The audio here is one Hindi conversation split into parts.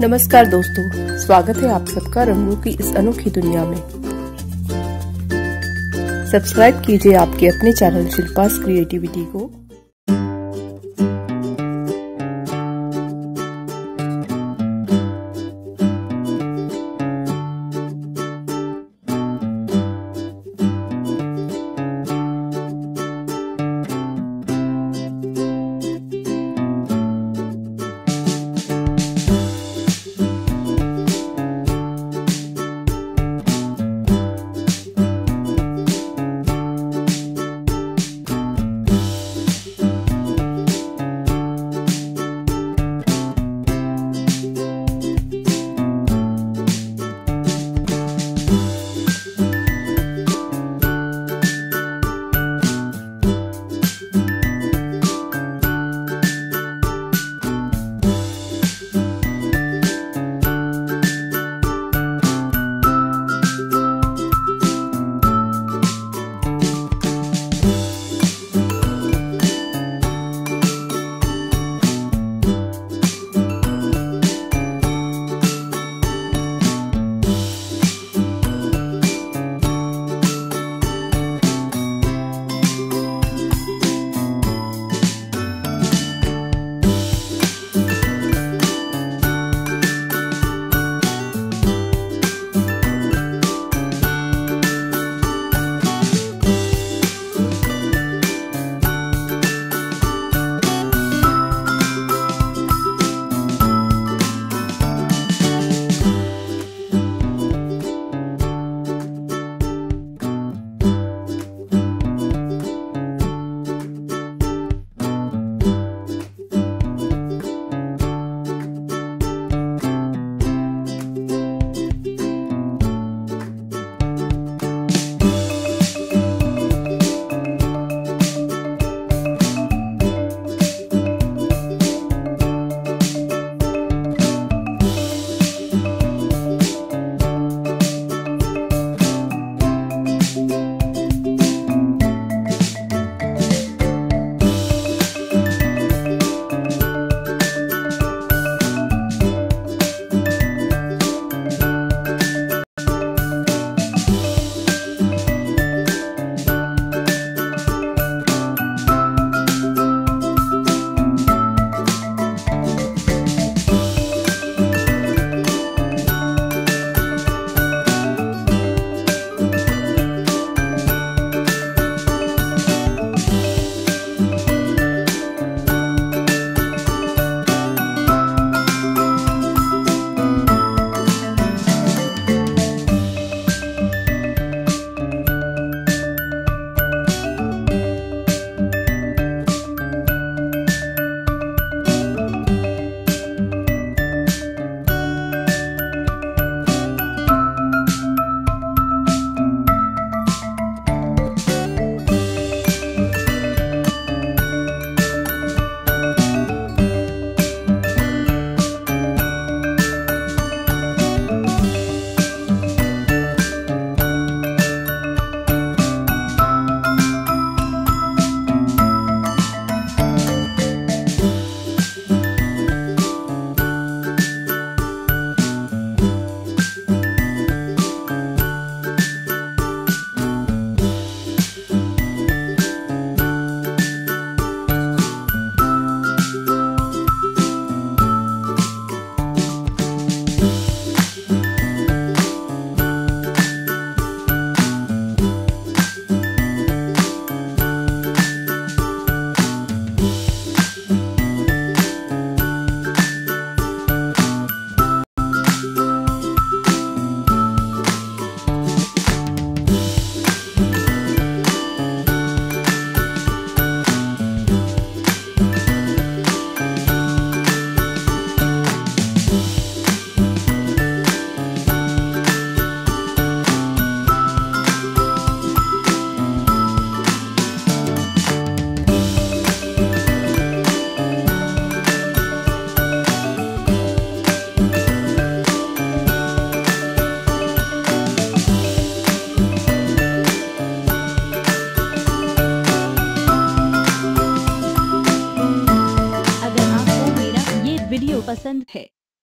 नमस्कार दोस्तों, स्वागत है आप सबका रंगों की इस अनोखी दुनिया में। सब्सक्राइब कीजिए आपके अपने चैनल शिल्पास क्रिएटिविटी को।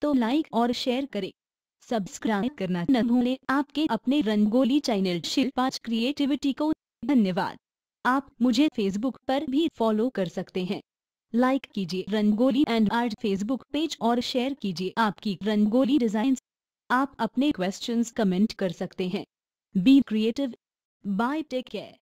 तो लाइक और शेयर करें। सब्सक्राइब करना न भूलें। आपके अपने रंगोली चैनल शिल्पा क्रिएटिविटी को धन्यवाद। आप मुझे फेसबुक पर भी फॉलो कर सकते हैं। लाइक कीजिए rangoli and art Facebook page और शेयर कीजिए आपकी रंगोली डिजाइन। आप अपने क्वेश्चंस कमेंट कर सकते हैं। Be creative. Bye, take care.